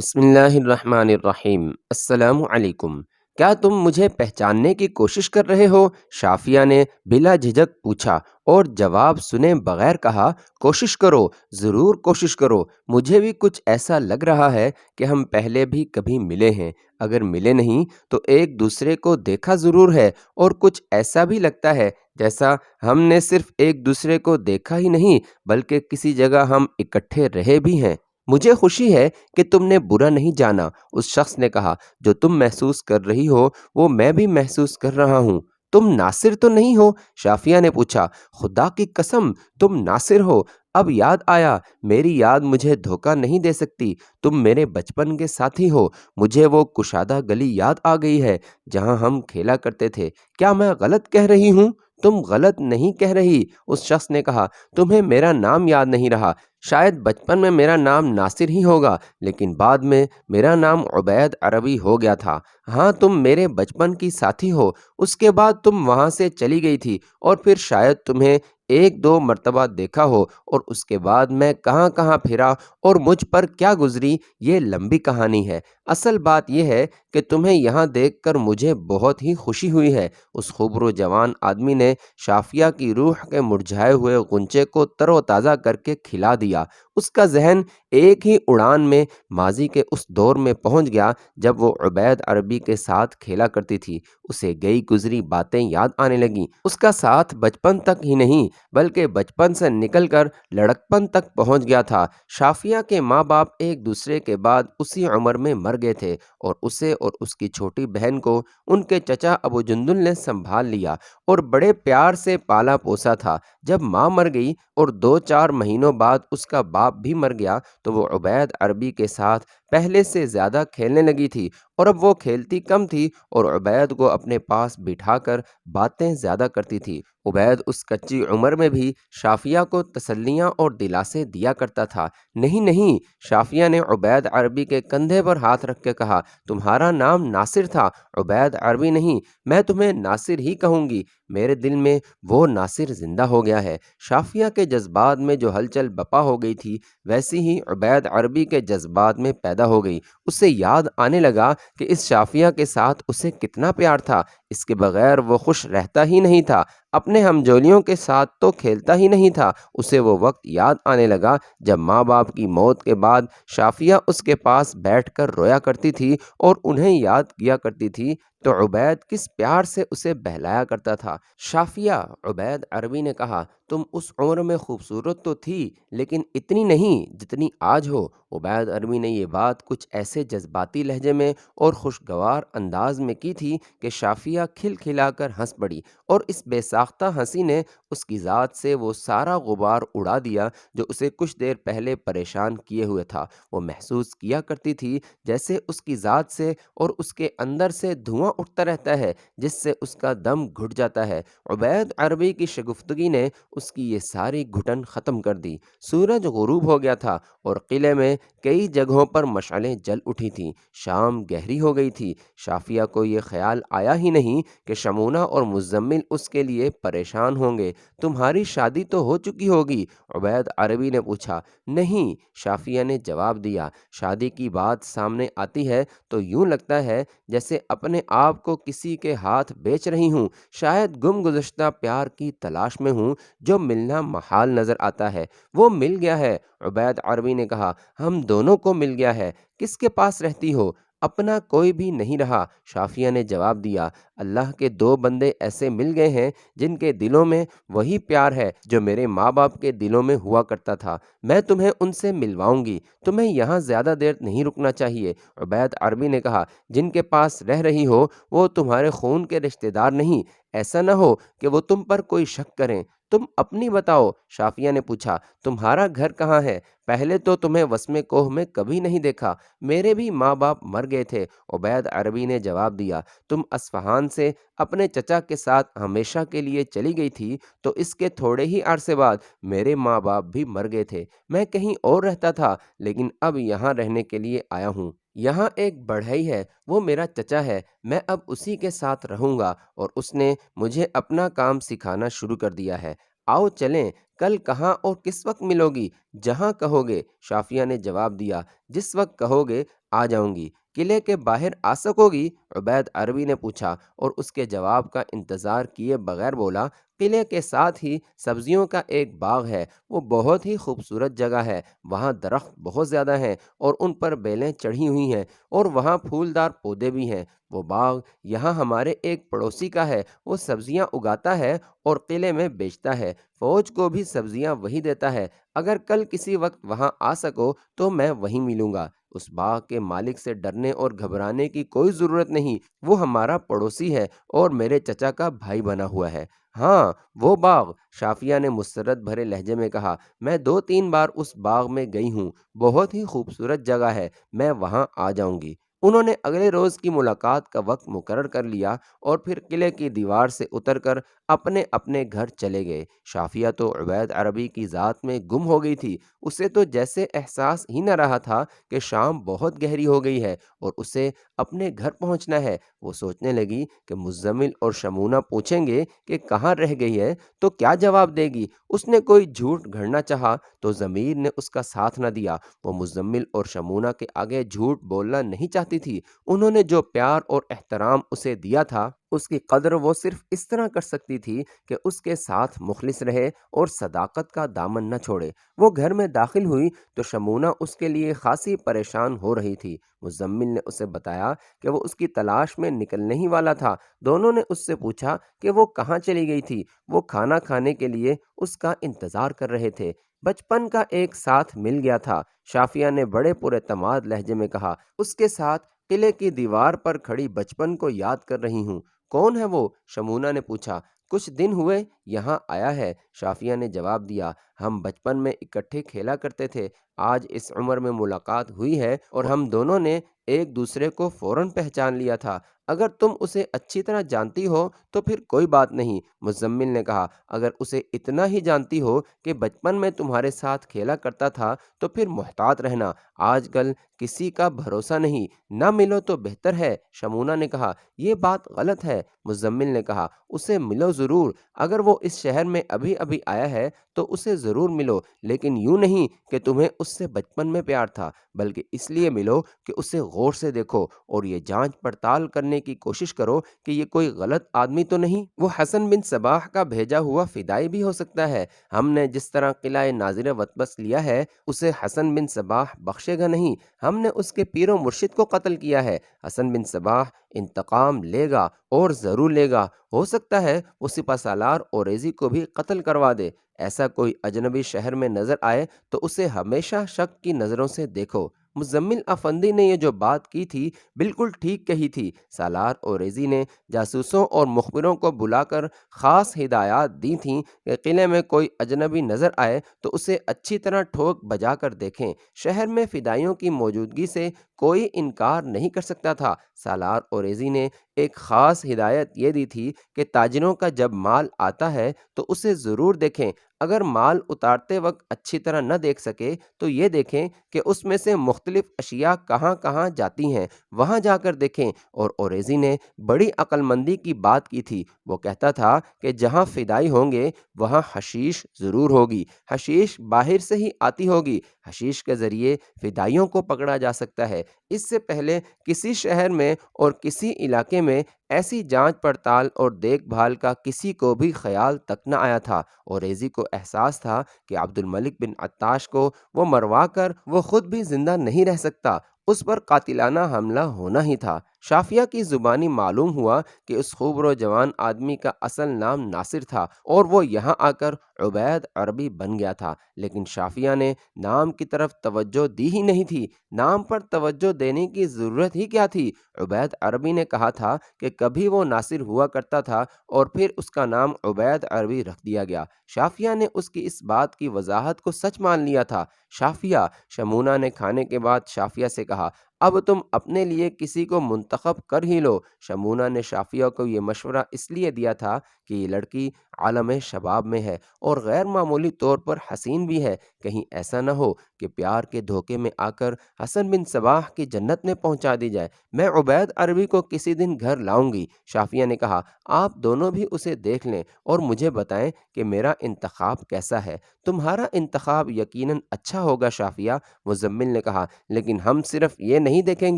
بسم اللہ الرحمن الرحیم۔ السلام علیکم۔ کیا تم مجھے پہچاننے کی کوشش کر رہے ہو؟ شافیہ نے بلا جھجک پوچھا اور جواب سنے بغیر کہا، کوشش کرو، ضرور کوشش کرو۔ مجھے بھی کچھ ایسا لگ رہا ہے کہ ہم پہلے بھی کبھی ملے ہیں۔ اگر ملے نہیں تو ایک دوسرے کو دیکھا ضرور ہے، اور کچھ ایسا بھی لگتا ہے جیسا ہم نے صرف ایک دوسرے کو دیکھا ہی نہیں بلکہ کسی جگہ ہم اکٹھے رہے بھی ہیں۔ مجھے خوشی ہے کہ تم نے برا نہیں جانا، اس شخص نے کہا۔ جو تم محسوس کر رہی ہو وہ میں بھی محسوس کر رہا ہوں۔ تم ناصر تو نہیں ہو؟ شافیہ نے پوچھا۔ خدا کی قسم تم ناصر ہو! اب یاد آیا، میری یاد مجھے دھوکہ نہیں دے سکتی۔ تم میرے بچپن کے ساتھی ہو۔ مجھے وہ کشادہ گلی یاد آ گئی ہے جہاں ہم کھیلا کرتے تھے۔ کیا میں غلط کہہ رہی ہوں؟ تم غلط نہیں کہہ رہی، اس شخص نے کہا۔ تمہیں میرا نام یاد نہیں رہا۔ شاید بچپن میں میرا نام ناصر ہی ہوگا، لیکن بعد میں میرا نام عبید عربی ہو گیا تھا۔ ہاں، تم میرے بچپن کی ساتھی ہو۔ اس کے بعد تم وہاں سے چلی گئی تھی، اور پھر شاید تمہیں ایک دو مرتبہ دیکھا ہو، اور اس کے بعد میں کہاں کہاں پھرا اور مجھ پر کیا گزری، یہ لمبی کہانی ہے۔ اصل بات یہ ہے کہ تمہیں یہاں دیکھ کر مجھے بہت ہی خوشی ہوئی ہے۔ اس خوبرو جوان آدمی نے شافیہ کی روح کے مرجھائے ہوئے غنچے کو تر و تازہ کر کے کھلا دیا۔ اس کا ذہن ایک ہی اڑان میں ماضی کے اس دور میں پہنچ گیا جب وہ عبید عربی کے ساتھ کھیلا کرتی تھی۔ اسے گئی گزری باتیں یاد آنے لگیں۔ اس کا ساتھ بچپن تک ہی نہیں بلکہ بچپن سے نکل کر لڑکپن تک پہنچ گیا تھا۔ شافیہ کے ماں باپ ایک دوسرے کے بعد اسی عمر میں مر گئے تھے، اور اسے اور اس کی چھوٹی بہن کو ان کے چچا ابو جندل نے سنبھال لیا اور بڑے پیار سے پالا پوسا تھا۔ جب ماں مر گئی اور 2-4 مہینوں بعد اس کا باپ بھی مر گیا تو وہ عبید عربی کے ساتھ پہلے سے زیادہ کھیلنے لگی تھی، اور اب وہ کھیلتی کم تھی اور عبید کو اپنے پاس بٹھا کر باتیں زیادہ کرتی تھی۔ عبید اس کچی عمر میں بھی شافیہ کو تسلیاں اور دلاسے دیا کرتا تھا۔ نہیں نہیں، شافیہ نے عبید عربی کے کندھے پر ہاتھ رکھ کے کہا، تمہارا نام ناصر تھا، عبید عربی نہیں۔ میں تمہیں ناصر ہی کہوں گی۔ میرے دل میں وہ ناصر زندہ ہو گیا ہے۔ شافیہ کے جذبات میں جو ہلچل بپا ہو گئی تھی ویسی ہی عبید عربی کے جذبات میں پیدا ہو گئی۔ اسے یاد آنے لگا کہ اس شافیہ کے ساتھ اسے کتنا پیار تھا۔ اس کے بغیر وہ خوش رہتا ہی نہیں تھا، اپنے ہمجولیوں کے ساتھ تو کھیلتا ہی نہیں تھا۔ اسے وہ وقت یاد آنے لگا جب ماں باپ کی موت کے بعد شافیہ اس کے پاس بیٹھ کر رویا کرتی تھی اور انہیں یاد کیا کرتی تھی تو عبید کس پیار سے اسے بہلایا کرتا تھا۔ شافیہ، عبید عربی نے کہا، تم اس عمر میں خوبصورت تو تھی لیکن اتنی نہیں جتنی آج ہو۔ عبید عربی نے یہ بات کچھ ایسے جذباتی لہجے میں اور خوشگوار انداز میں کی تھی کہ شافیہ کھل کھلا کر ہنس پڑی، اور اس بے ساختہ ہنسی نے اس کی ذات سے وہ سارا غبار اڑا دیا جو اسے کچھ دیر پہلے پریشان کیے ہوئے تھا۔ وہ محسوس کیا کرتی تھی جیسے اس کی ذات سے اور اس کے اندر سے دھواں اٹھتا رہتا ہے جس سے اس کا دم گھٹ جاتا ہے۔ عبید عربی کی شگفتگی نے اس کی یہ ساری گھٹن ختم کر دی۔ سورج غروب ہو گیا تھا اور قلعے میں کئی جگہوں پر مشعلیں جل اٹھی تھیں۔ شام گہری ہو گئی تھی۔ شافیہ کو یہ خیال آیا ہی نہیں کہ شمونہ اور مزمل اس کے لیے پریشان ہوں گے۔ تمہاری شادی تو ہو چکی ہوگی؟ عبید عربی نے پوچھا۔ نہیں، شافیہ نے جواب دیا۔ شادی کی بات سامنے آتی ہے تو یوں لگتا ہے جیسے اپنے آپ کو کسی کے ہاتھ بیچ رہی ہوں، شاید گم گزشتہ پیار کی تلاش میں ہوں جو ملنا محال نظر آتا ہے۔ وہ مل گیا ہے، عبید عربی نے کہا۔ ہم دونوں کو مل گیا ہے۔ کس کے پاس رہتی ہو؟ اپنا کوئی بھی نہیں رہا، شافیہ نے جواب دیا۔ اللہ کے دو بندے ایسے مل گئے ہیں جن کے دلوں میں وہی پیار ہے جو میرے ماں باپ کے دلوں میں ہوا کرتا تھا۔ میں تمہیں ان سے ملواؤں گی۔ تمہیں یہاں زیادہ دیر نہیں رکنا چاہیے، عبید عربی نے کہا۔ جن کے پاس رہ رہی ہو وہ تمہارے خون کے رشتہ دار نہیں، ایسا نہ ہو کہ وہ تم پر کوئی شک کریں۔ تم اپنی بتاؤ، شافیہ نے پوچھا۔ تمہارا گھر کہاں ہے؟ پہلے تو تمہیں وسم کوہ میں کبھی نہیں دیکھا۔ میرے بھی ماں باپ مر گئے تھے، عبید عربی نے جواب دیا۔ تم اصفہان سے اپنے چچا کے ساتھ ہمیشہ کے لیے چلی گئی تھی تو اس کے تھوڑے ہی عرصے بعد میرے ماں باپ بھی مر گئے تھے۔ میں کہیں اور رہتا تھا لیکن اب یہاں رہنے کے لیے آیا ہوں۔ یہاں ایک بڑھئی ہے، وہ میرا چچا ہے، میں اب اسی کے ساتھ رہوں گا، اور اس نے مجھے اپنا کام سکھانا شروع کر دیا ہے۔ آؤ چلیں، کل کہاں اور کس وقت ملو گی؟ جہاں کہو گے، شافیہ نے جواب دیا۔ جس وقت کہو گے آ جاؤں گی۔ قلعے کے باہر آ سکو گی؟ عبید عربی نے پوچھا اور اس کے جواب کا انتظار کیے بغیر بولا، قلعے کے ساتھ ہی سبزیوں کا ایک باغ ہے، وہ بہت ہی خوبصورت جگہ ہے، وہاں درخت بہت زیادہ ہیں اور ان پر بیلیں چڑھی ہوئی ہیں اور وہاں پھولدار پودے بھی ہیں۔ وہ باغ یہاں ہمارے ایک پڑوسی کا ہے، وہ سبزیاں اگاتا ہے اور قلعے میں بیچتا ہے، فوج کو بھی سبزیاں وہی دیتا ہے۔ اگر کل کسی وقت وہاں آ سکو تو میں وہیں ملوں گا۔ اس باغ کے مالک سے ڈرنے اور گھبرانے کی کوئی ضرورت نہیں، وہ ہمارا پڑوسی ہے اور میرے چچا کا بھائی بنا ہوا ہے۔ ہاں، وہ باغ، شافیہ نے مسرت بھرے لہجے میں کہا، میں 2 3 بار اس باغ میں گئی ہوں، بہت ہی خوبصورت جگہ ہے، میں وہاں آ جاؤں گی۔ انہوں نے اگلے روز کی ملاقات کا وقت مقرر کر لیا اور پھر قلعے کی دیوار سے اتر کر اپنے اپنے گھر چلے گئے۔ شافیہ تو عبید عربی کی ذات میں گم ہو گئی تھی، اسے تو جیسے احساس ہی نہ رہا تھا کہ شام بہت گہری ہو گئی ہے اور اسے اپنے گھر پہنچنا ہے۔ وہ سوچنے لگی کہ مزمل اور شمونہ پوچھیں گے کہ کہاں رہ گئی ہے تو کیا جواب دے گی؟ اس نے کوئی جھوٹ گھڑنا چاہا تو ضمیر نے اس کا ساتھ نہ دیا۔ وہ مزمل اور شمونہ کے آگے جھوٹ بولنا نہیں چاہتی تھی۔ انہوں نے جو پیار اور احترام اسے دیا تھا، اس کی قدر وہ صرف اس طرح کر سکتی تھی کہ اس کے ساتھ مخلص رہے اور صداقت کا دامن نہ چھوڑے۔ وہ گھر میں داخل ہوئی تو شمونہ اس کے لیے خاصی پریشان ہو رہی تھی۔ مزمل نے اسے بتایا کہ وہ اس کی تلاش میں نکلنے ہی والا تھا۔ دونوں نے اس سے پوچھا کہ وہ کہاں چلی گئی تھی۔ وہ کھانا کھانے کے لیے اس کا انتظار کر رہے تھے۔ بچپن کا ایک ساتھ مل گیا تھا، شافیہ نے بڑے پراعتماد لہجے میں کہا۔ اس کے ساتھ قلعے کی دیوار پر کھڑی بچپن کو یاد کر رہی ہوں۔ کون ہے وہ؟ شمونہ نے پوچھا۔ کچھ دن ہوئے یہاں آیا ہے، شافیہ نے جواب دیا۔ ہم بچپن میں اکٹھے کھیلا کرتے تھے، آج اس عمر میں ملاقات ہوئی ہے اور ہم دونوں نے ایک دوسرے کو فوراً پہچان لیا تھا۔ اگر تم اسے اچھی طرح جانتی ہو تو پھر کوئی بات نہیں، مزمل نے کہا۔ اگر اسے اتنا ہی جانتی ہو کہ بچپن میں تمہارے ساتھ کھیلا کرتا تھا تو پھر محتاط رہنا، آج کل کسی کا بھروسہ نہیں، نہ ملو تو بہتر ہے، شمونہ نے کہا۔ یہ بات غلط ہے، مزمل نے کہا، اسے ملو ضرور۔ اگر وہ اس شہر میں ابھی ابھی آیا ہے تو اسے ضرور ملو، لیکن یوں نہیں کہ تمہیں اس سے بچپن میں پیار تھا، بلکہ اس لیے ملو کہ اسے غور سے دیکھو اور یہ جانچ پڑتال کرنے کی کوشش کرو کہ یہ کوئی غلط آدمی تو نہیں۔ وہ حسن بن صباح کا بھیجا ہوا فدائی بھی ہو سکتا ہے۔ ہم نے جس طرح قلعہ ناظر وطبس لیا ہے، اسے حسن بن صباح بخشے گا نہیں۔ ہم نے اس کے پیر و مرشد کو قتل کیا ہے۔ حسن بن صباح انتقام لے گا اور ضرور لے گا، ہو سکتا ہے وہ سپہ سالار اوریزی کو بھی قتل کروا دے۔ ایسا کوئی اجنبی شہر میں نظر آئے تو اسے ہمیشہ شک کی نظروں سے دیکھو۔ مزمل افندی نے یہ جو بات کی تھی بالکل ٹھیک کہی تھی۔ سالار اوریزی نے جاسوسوں اور مخبروں کو بلا کر خاص ہدایات دی تھیں کہ قلعے میں کوئی اجنبی نظر آئے تو اسے اچھی طرح ٹھوک بجا کر دیکھیں۔ شہر میں فدائیوں کی موجودگی سے کوئی انکار نہیں کر سکتا تھا۔ سالار اوریزی نے ایک خاص ہدایت یہ دی تھی کہ تاجروں کا جب مال آتا ہے تو اسے ضرور دیکھیں، اگر مال اتارتے وقت اچھی طرح نہ دیکھ سکے تو یہ دیکھیں کہ اس میں سے مختلف اشیاء کہاں کہاں جاتی ہیں، وہاں جا کر دیکھیں۔ اور اوریزی نے بڑی عقل مندی کی بات کی تھی، وہ کہتا تھا کہ جہاں فدائی ہوں گے وہاں حشیش ضرور ہوگی، حشیش باہر سے ہی آتی ہوگی، حشیش کے ذریعے فدائیوں کو پکڑا جا سکتا ہے۔ اس سے پہلے کسی شہر میں اور کسی علاقے میں ایسی جانچ پڑتال اور دیکھ بھال کا کسی کو بھی خیال تک نہ آیا تھا۔ اوریزی کو احساس تھا کہ عبد الملک بن عطاش کو وہ مروا کر وہ خود بھی زندہ نہیں رہ سکتا، اس پر قاتلانہ حملہ ہونا ہی تھا۔ شافیہ کی زبانی معلوم ہوا کہ اس خوبرو جوان آدمی کا اصل نام ناصر تھا اور وہ یہاں آ کر عبید عربی بن گیا تھا، لیکن شافیہ نے نام کی طرف توجہ دی ہی نہیں تھی۔ نام پر توجہ دینے کی ضرورت ہی کیا تھی؟ عبید عربی نے کہا تھا کہ کبھی وہ ناصر ہوا کرتا تھا اور پھر اس کا نام عبید عربی رکھ دیا گیا۔ شافیہ نے اس کی اس بات کی وضاحت کو سچ مان لیا تھا۔ شافیہ، شمونہ نے کھانے کے بعد شافیہ سے کہا، اب تم اپنے لیے کسی کو منتخب کر ہی لو۔ شمونہ نے شافیہ کو یہ مشورہ اس لیے دیا تھا کہ یہ لڑکی عالم شباب میں ہے اور غیر معمولی طور پر حسین بھی ہے، کہیں ایسا نہ ہو کہ پیار کے دھوکے میں آ کر حسن بن صباح کی جنت میں پہنچا دی جائے۔ میں عبید عربی کو کسی دن گھر لاؤں گی۔ شافیہ نے کہا، آپ دونوں بھی اسے دیکھ لیں اور مجھے بتائیں کہ میرا انتخاب کیسا ہے۔ تمہارا انتخاب یقیناً اچھا ہوگا شافیہ، مزمل نے کہا، لیکن ہم صرف یہ نہیں دیکھیں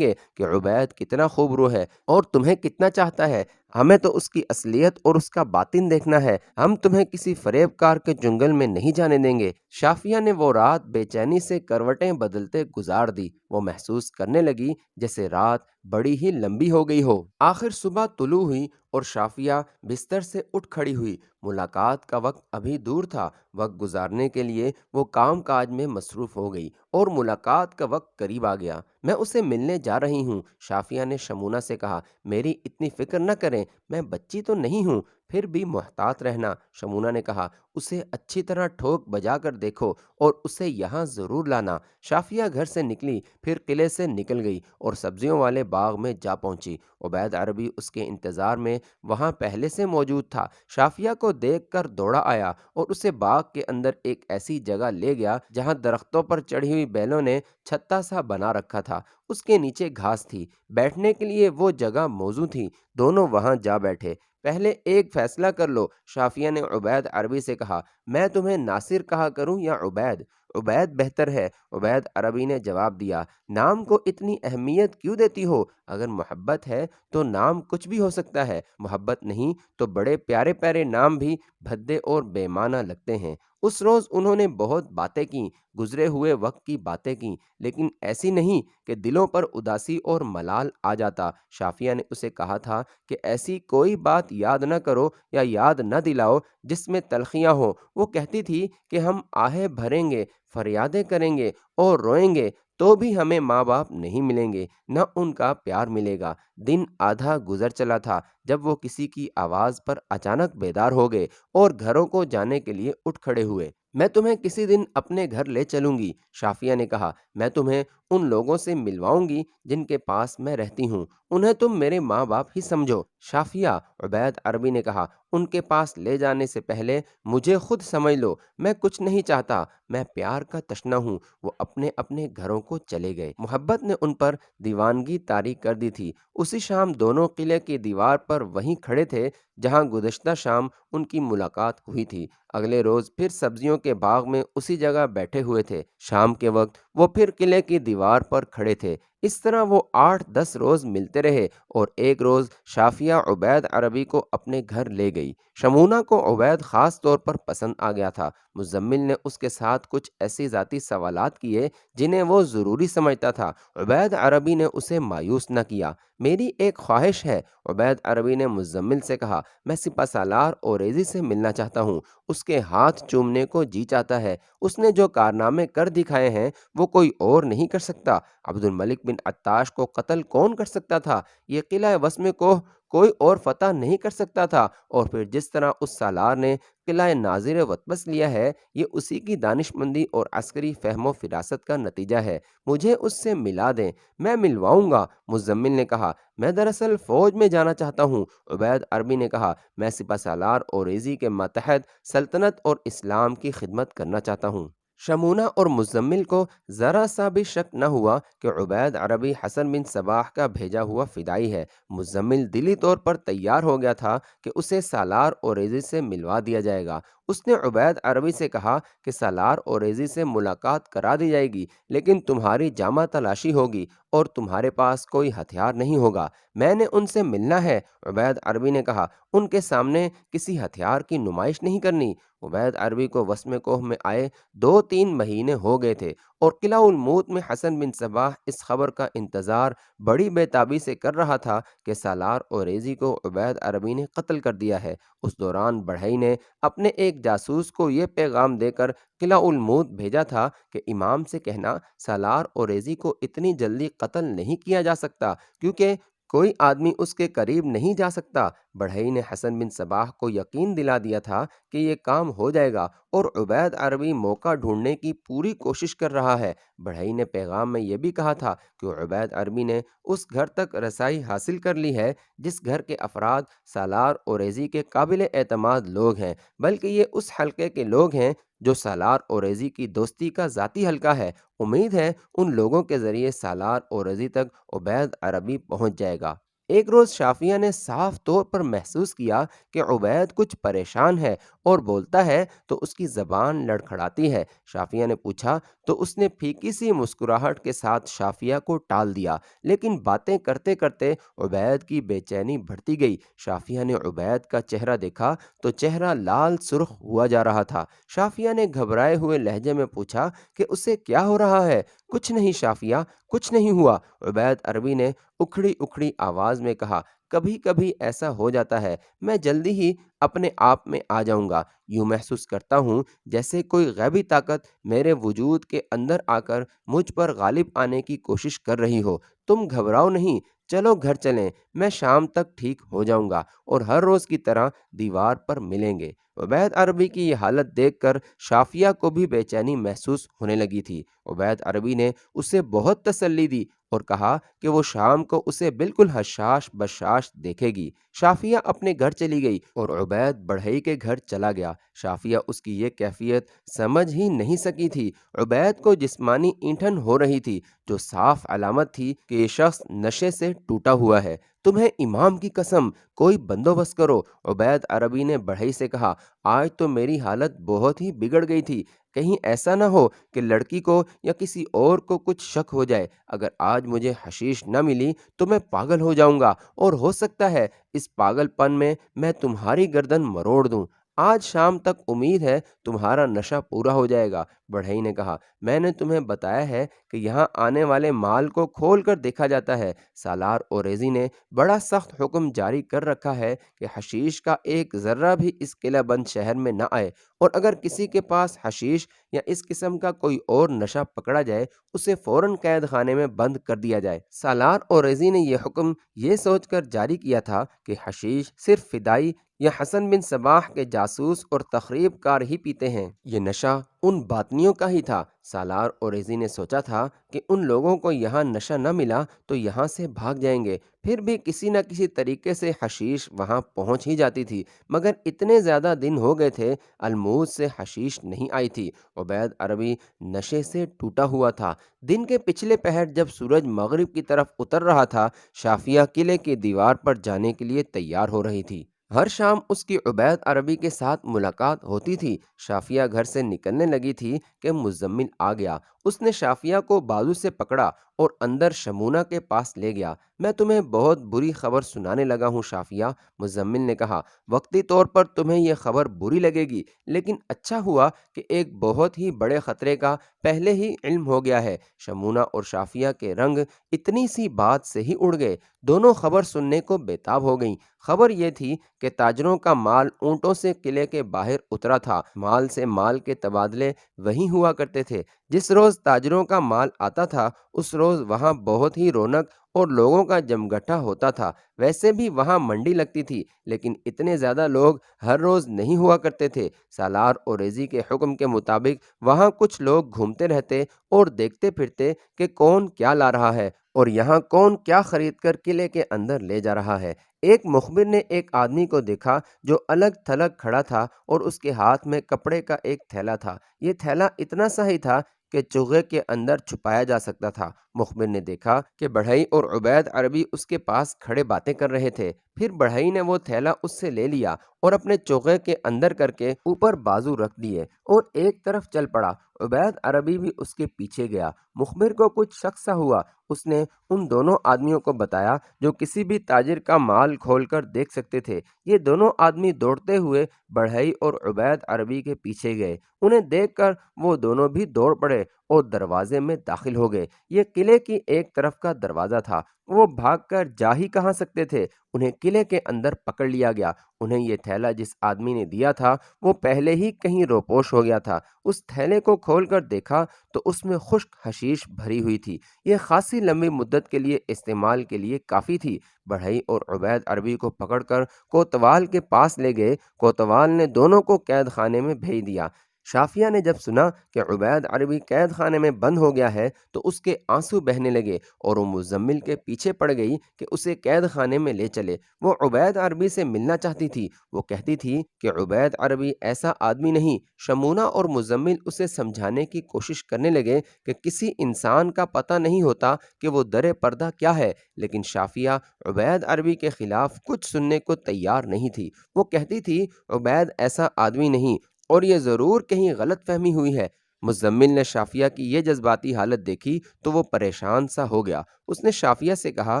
گے کہ عبید کتنا خوبرو ہے اور تمہیں کتنا چاہتا ہے، ہمیں تو اس کی اصلیت اور اس کا باطن دیکھنا ہے۔ ہم تمہیں کسی فریب کار کے جنگل میں نہیں جانے دیں گے۔ شافیہ نے وہ رات بے چینی سے کروٹیں بدلتے گزار دی۔ وہ محسوس کرنے لگی جیسے رات بڑی ہی لمبی ہو گئی ہو۔ آخر صبح طلوع ہوئی اور شافیہ بستر سے اٹھ کھڑی ہوئی۔ ملاقات کا وقت ابھی دور تھا۔ وقت گزارنے کے لیے وہ کام کاج میں مصروف ہو گئی اور ملاقات کا وقت قریب آ گیا۔ میں اسے ملنے جا رہی ہوں، شافیہ نے شمونہ سے کہا۔ میری اتنی فکر نہ کریں، میں بچی تو نہیں ہوں، پھر بھی محتاط رہنا، شمونہ نے کہا۔ اسے اچھی طرح ٹھوک بجا کر دیکھو اور اسے یہاں ضرور لانا۔ شافیہ گھر سے نکلی، پھر قلعے سے نکل گئی اور سبزیوں والے باغ میں جا پہنچی۔ عبید عربی اس کے انتظار میں وہاں پہلے سے موجود تھا۔ شافیہ کو دیکھ کر دوڑا آیا اور اسے باغ کے اندر ایک ایسی جگہ لے گیا جہاں درختوں پر چڑھی ہوئی بیلوں نے چھتا سا بنا رکھا تھا۔ اس کے نیچے گھاس تھی، بیٹھنے کے لیے وہ جگہ موزوں تھی۔ دونوں وہاں جا بیٹھے۔ پہلے ایک فیصلہ کر لو، شافیہ نے عبید عربی سے کہا۔ میں تمہیں ناصر کہا کروں یا عبید؟ عبید بہتر ہے، عبید عربی نے جواب دیا۔ نام کو اتنی اہمیت کیوں دیتی ہو؟ اگر محبت ہے تو نام کچھ بھی ہو سکتا ہے، محبت نہیں تو بڑے پیارے پیارے نام بھی بھدے اور بے معنی لگتے ہیں۔ اس روز انہوں نے بہت باتیں کیں، گزرے ہوئے وقت کی باتیں کیں، لیکن ایسی نہیں کہ دلوں پر اداسی اور ملال آ جاتا۔ شافیہ نے اسے کہا تھا کہ ایسی کوئی بات یاد نہ کرو یا یاد نہ دلاؤ جس میں تلخیاں ہوں۔ وہ کہتی تھی کہ ہم آہیں بھریں گے، فریادیں کریں گے اور روئیں گے تو بھی ہمیں ماں باپ نہیں ملیں گے، نہ ان کا پیار ملے گا۔ دن آدھا گزر چلا تھا جب وہ کسی کی آواز پر اچانک بیدار ہو گئے اور گھروں کو جانے کے لیے اٹھ کھڑے ہوئے۔ میں تمہیں کسی دن اپنے گھر لے چلوں گی، شافیہ نے کہا۔ میں تمہیں ان لوگوں سے ملواؤں گی جن کے پاس میں رہتی ہوں، انہیں تم میرے ماں باپ ہی سمجھو۔ شافیہ، عبید عربی نے کہا، ان کے پاس لے جانے سے پہلے مجھے خود سمجھ لو، میں کچھ نہیں چاہتا، میں پیار کا تشنا ہوں۔ وہ اپنے اپنے گھروں کو چلے گئے۔ محبت نے ان پر دیوانگی طاری کر دی تھی۔ اسی شام دونوں قلعے کی دیوار پر وہیں کھڑے تھے جہاں گزشتہ شام ان کی ملاقات ہوئی تھی۔ اگلے روز پھر سبزیوں کے باغ میں اسی جگہ بیٹھے ہوئے تھے۔ شام کے وقت وہ پھر قلعے کی دیوار پر کھڑے تھے۔ اس طرح وہ 8-10 روز ملتے رہے اور ایک روز شافیہ عبید عربی کو اپنے گھر لے گئی۔ شمونہ کو عبید خاص طور پر پسند آ گیا تھا۔ مزمل نے اس کے ساتھ کچھ ایسی ذاتی سوالات کیے جنہیں وہ ضروری سمجھتا تھا۔ عبید عربی نے اسے مایوس نہ کیا۔ میری ایک خواہش ہے، عبید عربی نے مزمل سے کہا۔ میں سپہ سالار اوریزی سے ملنا چاہتا ہوں، اس کے ہاتھ چومنے کو جی چاہتا ہے۔ اس نے جو کارنامے کر دکھائے ہیں وہ کوئی اور نہیں کر سکتا۔ عبد الملک بن عطاش کو قتل کون کر سکتا تھا؟ یہ قلعہ وسم کو کوئی اور فتح نہیں کر سکتا تھا۔ اور پھر جس طرح اس سالار نے قلعہ ناظر وطبس لیا ہے، یہ اسی کی دانش مندی اور عسکری فہم و فراست کا نتیجہ ہے۔ مجھے اس سے ملا دیں، میں ملواؤں گا، مزمل نے کہا۔ میں دراصل فوج میں جانا چاہتا ہوں، عبید عربی نے کہا۔ میں سپہ سالار اوریزی کے ماتحت سلطنت اور اسلام کی خدمت کرنا چاہتا ہوں۔ شمونہ اور مزمل کو ذرا سا بھی شک نہ ہوا کہ عبید عربی حسن بن صباح کا بھیجا ہوا فدائی ہے۔ مزمل دلی طور پر تیار ہو گیا تھا کہ اسے سالار اوریزی سے ملوا دیا جائے گا۔ اس نے عبید عربی سے کہا کہ سالار اوریزی سے ملاقات کرا دی جائے گی، لیکن تمہاری جامہ تلاشی ہوگی اور تمہارے پاس کوئی ہتھیار نہیں ہوگا۔ میں نے ان سے ملنا ہے، عبید عربی نے کہا۔ ان کے سامنے کسی ہتھیار کی نمائش نہیں کرنی۔ عبید عربی کو وسم کوہ میں آئے 2-3 مہینے ہو گئے تھے اور قلعہ الموت میں حسن بن صباح اس خبر کا انتظار بڑی بے تابی سے کر رہا تھا کہ سالار اوریزی کو عبید عربی نے قتل کر دیا ہے۔ اس دوران بڑھئی نے اپنے ایک جاسوس کو یہ پیغام دے کر قلعہ الموت بھیجا تھا کہ امام سے کہنا سالار اوریزی کو اتنی جلدی قتل نہیں کیا جا سکتا، کیونکہ کوئی آدمی اس کے قریب نہیں جا سکتا۔ بڑھئی نے حسن بن صباح کو یقین دلا دیا تھا کہ یہ کام ہو جائے گا اور عبید عربی موقع ڈھونڈنے کی پوری کوشش کر رہا ہے۔ بڑھئی نے پیغام میں یہ بھی کہا تھا کہ عبید عربی نے اس گھر تک رسائی حاصل کر لی ہے جس گھر کے افراد سالار اوریزی کے قابل اعتماد لوگ ہیں، بلکہ یہ اس حلقے کے لوگ ہیں جو سالار اوریزی کی دوستی کا ذاتی حلقہ ہے۔ امید ہے ان لوگوں کے ذریعے سالار اوریزی تک عبید عربی پہنچ جائے گا۔ ایک روز شافیہ نے صاف طور پر محسوس کیا کہ عبید کچھ پریشان ہے اور بولتا ہے تو اس کی زبان لڑکھڑاتی ہے۔ شافیہ نے پوچھا تو اس نے پھیکی سی مسکراہٹ کے ساتھ شافیہ کو ٹال دیا، لیکن باتیں کرتے کرتے عبید کی بے چینی بڑھتی گئی۔ شافیہ نے عبید کا چہرہ دیکھا تو چہرہ لال سرخ ہوا جا رہا تھا۔ شافیہ نے گھبرائے ہوئے لہجے میں پوچھا کہ اسے کیا ہو رہا ہے؟ کچھ نہیں شافیہ، کچھ نہیں ہوا، عبید عربی نے اکھڑی اکھڑی آواز میں کہا۔ کبھی کبھی ایسا ہو جاتا ہے، میں جلدی ہی اپنے آپ میں آ جاؤں گا۔ یوں محسوس کرتا ہوں جیسے کوئی غیبی طاقت میرے وجود کے اندر آ کر مجھ پر غالب آنے کی کوشش کر رہی ہو۔ تم گھبراؤ نہیں، چلو گھر چلیں، میں شام تک ٹھیک ہو جاؤں گا اور ہر روز کی طرح دیوار پر ملیں گے۔ عبید عربی کی یہ حالت دیکھ کر شافیہ کو بھی بے چینی محسوس ہونے لگی تھی۔ عبید عربی نے اسے بہت تسلی دی اور کہا کہ وہ شام کو اسے بالکل حشاش بشاش دیکھے گی۔ شافیہ اپنے گھر چلی گئی اور عبید بڑھئی کے گھر چلا گیا۔ شافیہ اس کی یہ کیفیت سمجھ ہی نہیں سکی تھی۔ عبید کو جسمانی اینٹھن ہو رہی تھی جو صاف علامت تھی کہ یہ شخص نشے سے ٹوٹا ہوا ہے۔ تمہیں امام کی قسم، کوئی بندوبست کرو، عبید عربی نے بڑھئی سے کہا۔ آج تو میری حالت بہت ہی بگڑ گئی تھی، کہیں ایسا نہ ہو کہ لڑکی کو یا کسی اور کو کچھ شک ہو جائے۔ اگر آج مجھے حشیش نہ ملی تو میں پاگل ہو جاؤں گا اور ہو سکتا ہے اس پاگل پن میں تمہاری گردن مروڑ دوں۔ آج شام تک امید ہے تمہارا نشہ پورا ہو جائے گا۔ بڑھئی نے کہا، میں نے تمہیں بتایا ہے کہ یہاں آنے والے مال کو کھول کر دیکھا جاتا ہے۔ سالار اوریزی نے بڑا سخت حکم جاری کر رکھا ہے کہ حشیش کا ایک ذرہ بھی اس قلعہ بند شہر میں نہ آئے، اور اگر کسی کے پاس حشیش یا اس قسم کا کوئی اور نشہ پکڑا جائے اسے فوراً قید خانے میں بند کر دیا جائے۔ سالار اوریزی نے یہ حکم یہ سوچ کر جاری کیا تھا کہ حشیش صرف فدائی یا حسن بن صباح کے جاسوس اور تخریب کار ہی پیتے ہیں۔ یہ نشہ ان باطنیوں کا ہی تھا۔ سالار اوریزی نے سوچا تھا کہ ان لوگوں کو یہاں نشہ نہ ملا تو یہاں سے بھاگ جائیں گے، پھر بھی کسی نہ کسی طریقے سے حشیش وہاں پہنچ ہی جاتی تھی، مگر اتنے زیادہ دن ہو گئے تھے الموز سے حشیش نہیں آئی تھی۔ عبید عربی نشے سے ٹوٹا ہوا تھا۔ دن کے پچھلے پہر جب سورج مغرب کی طرف اتر رہا تھا، شافیہ قلعے کی دیوار پر جانے کے لیے تیار ہو رہی تھی۔ ہر شام اس کی عبید عربی کے ساتھ ملاقات ہوتی تھی۔ شافیہ گھر سے نکلنے لگی تھی کہ مزمل آ گیا۔ اس نے شافیہ کو بازو سے پکڑا اور اندر شمونہ کے پاس لے گیا۔ میں تمہیں بہت بری خبر سنانے لگا ہوں شافیہ، مزمل نے کہا۔ وقتی طور پر تمہیں یہ خبر بری لگے گی، لیکن اچھا ہوا کہ ایک بہت ہی بڑے خطرے کا پہلے ہی علم ہو گیا ہے۔ شمونہ اور شافیہ کے رنگ اتنی سی بات سے ہی اڑ گئے۔ دونوں خبر سننے کو بےتاب ہو گئیں۔ خبر یہ تھی کہ تاجروں کا مال اونٹوں سے قلعے کے باہر اترا تھا۔ مال سے مال کے تبادلے وہیں ہوا کرتے تھے۔ جس روز تاجروں کا مال آتا تھا اس روز وہاں بہت ہی رونق اور لوگوں کا جمگٹھا ہوتا تھا۔ ویسے بھی وہاں منڈی لگتی تھی، لیکن اتنے زیادہ لوگ ہر روز نہیں ہوا کرتے تھے۔ سالار اوریزی کے حکم کے مطابق وہاں کچھ لوگ گھومتے رہتے اور دیکھتے پھرتے کہ کون کیا لا رہا ہے اور یہاں کون کیا خرید کر قلعے کے اندر لے جا رہا ہے۔ ایک مخبر نے ایک آدمی کو دیکھا جو الگ تھلگ کھڑا تھا اور اس کے ہاتھ میں کپڑے کا ایک تھیلا تھا۔ یہ تھیلا اتنا سا ہی تھا کہ چوغے کے اندر چھپایا جا سکتا تھا۔ مخبر نے دیکھا کہ بڑھئی اور عبید عربی اس کے پاس کھڑے باتیں کر رہے تھے۔ پھر بڑھئی نے وہ تھیلا اس سے لے لیا اور اپنے چوغے کے اندر کر کے اوپر بازو رکھ دیے اور ایک طرف چل پڑا۔ عبید عربی بھی اس کے پیچھے گیا۔ مخبر کو کچھ شک سا ہوا۔ اس نے ان دونوں آدمیوں کو بتایا جو کسی بھی تاجر کا مال کھول کر دیکھ سکتے تھے۔ یہ دونوں آدمی دوڑتے ہوئے بڑھئی اور عبید عربی کے پیچھے گئے۔ انہیں دیکھ کر وہ دونوں بھی دوڑ پڑے اور دروازے میں داخل ہو گئے۔ یہ قلعے کی ایک طرف کا دروازہ تھا۔ وہ بھاگ کر جا ہی کہاں سکتے تھے، انہیں قلعے کے اندر پکڑ لیا گیا۔ انہیں یہ تھیلا جس آدمی نے دیا تھا وہ پہلے ہی کہیں روپوش ہو گیا تھا۔ اس تھیلے کو کھول کر دیکھا تو اس میں خشک حشیش بھری ہوئی تھی۔ یہ خاصی لمبی مدت کے لیے استعمال کے لیے کافی تھی۔ بڑھئی اور عبید عربی کو پکڑ کر کوتوال کے پاس لے گئے۔ کوتوال نے دونوں کو قید خانے میں بھیج دیا۔ شافیہ نے جب سنا کہ عبید عربی قید خانے میں بند ہو گیا ہے تو اس کے آنسو بہنے لگے اور وہ مزمل کے پیچھے پڑ گئی کہ اسے قید خانے میں لے چلے۔ وہ عبید عربی سے ملنا چاہتی تھی۔ وہ کہتی تھی کہ عبید عربی ایسا آدمی نہیں۔ شمونہ اور مزمل اسے سمجھانے کی کوشش کرنے لگے کہ کسی انسان کا پتہ نہیں ہوتا کہ وہ در پردہ کیا ہے، لیکن شافیہ عبید عربی کے خلاف کچھ سننے کو تیار نہیں تھی۔ وہ کہتی تھی عبید ایسا آدمی نہیں اور یہ ضرور کہیں غلط فہمی ہوئی ہے۔ مزمل نے شافیہ کی یہ جذباتی حالت دیکھی تو وہ پریشان سا ہو گیا۔ اس نے شافیہ سے کہا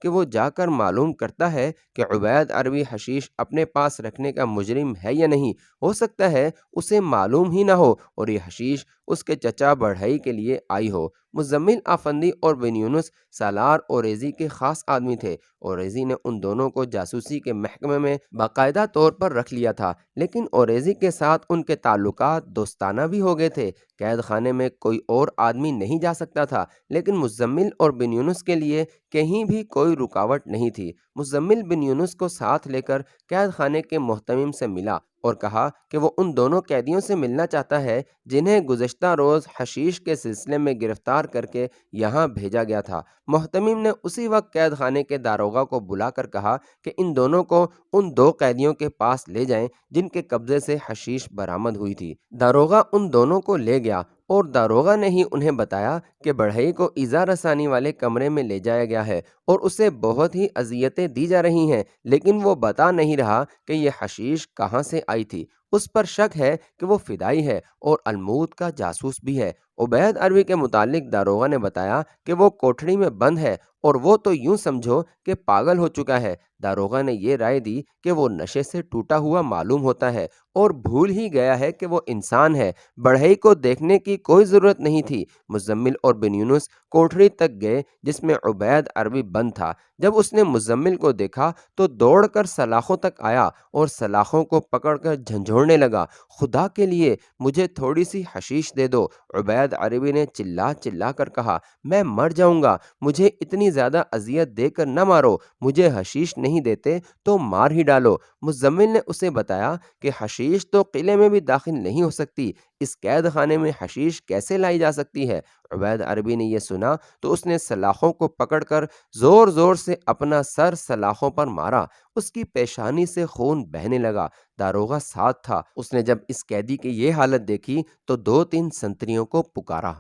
کہ وہ جا کر معلوم کرتا ہے کہ عبید عربی حشیش اپنے پاس رکھنے کا مجرم ہے یا نہیں۔ ہو سکتا ہے اسے معلوم ہی نہ ہو اور یہ حشیش اس کے چچا بڑھئی کے لیے آئی ہو۔ مزمل آفندی اور بن یونس سالار اوریزی کے خاص آدمی تھے۔ اوریزی نے ان دونوں کو جاسوسی کے محکمے میں باقاعدہ طور پر رکھ لیا تھا، لیکن اوریزی کے ساتھ ان کے تعلقات دوستانہ بھی ہو گئے تھے۔ قید خانے میں کوئی اور آدمی نہیں جا سکتا تھا، لیکن مزمل اور بن یونس کے لیے کہیں بھی کوئی رکاوٹ نہیں تھی۔ مزمل بن یونس کو ساتھ لے کر قید خانے کے محتمم سے ملا اور کہا کہ وہ ان دونوں قیدیوں سے ملنا چاہتا ہے جنہیں گزشتہ روز حشیش کے سلسلے میں گرفتار کر کے یہاں بھیجا گیا تھا۔ محتمم نے اسی وقت قید خانے کے داروغہ کو بلا کر کہا کہ ان دونوں کو ان دو قیدیوں کے پاس لے جائیں جن کے قبضے سے حشیش برآمد ہوئی تھی۔ داروغہ ان دونوں کو لے گیا اور داروغہ نے ہی انہیں بتایا کہ بڑھئی کو ایذا رسانی والے کمرے میں لے جایا گیا ہے اور اسے بہت ہی اذیتیں دی جا رہی ہیں، لیکن وہ بتا نہیں رہا کہ یہ حشیش کہاں سے آئی تھی۔ اس پر شک ہے کہ وہ فدائی ہے اور الموت کا جاسوس بھی ہے۔ عبید عربی کے متعلق داروغہ نے بتایا کہ وہ کوٹھڑی میں بند ہے اور وہ تو یوں سمجھو کہ پاگل ہو چکا ہے۔ داروغہ نے یہ رائے دی کہ وہ نشے سے ٹوٹا ہوا معلوم ہوتا ہے اور بھول ہی گیا ہے کہ وہ انسان ہے۔ بڑھئی کو دیکھنے کی کوئی ضرورت نہیں تھی۔ مزمل اور بن یونس کوٹھڑی تک گئے جس میں عبید عربی بند تھا۔ جب اس نے مزمل کو دیکھا تو دوڑ کر سلاخوں تک آیا اور سلاخوں کو پکڑ کر جھنجھوڑنے لگا۔ خدا کے لیے مجھے تھوڑی سی حشیش دے دو۔ عبید عربی نے چلا چلا کر کہا میں مر جاؤں گا، مجھے اتنی زیادہ اذیت دے کر نہ مارو، مجھے حشیش نہیں دیتے تو مار ہی ڈالو۔ مزمل نے اسے بتایا کہ حشیش تو قلعے میں بھی داخل نہیں ہو سکتی، اس قید خانے میں حشیش کیسے لائی جا سکتی ہے؟ عبید عربی نے یہ سنا تو اس نے سلاخوں کو پکڑ کر زور زور سے اپنا سر سلاخوں پر مارا۔ اس کی پیشانی سے خون بہنے لگا۔ داروغہ ساتھ تھا۔ اس نے جب اس قیدی کی یہ حالت دیکھی تو دو تین سنتریوں کو پکارا۔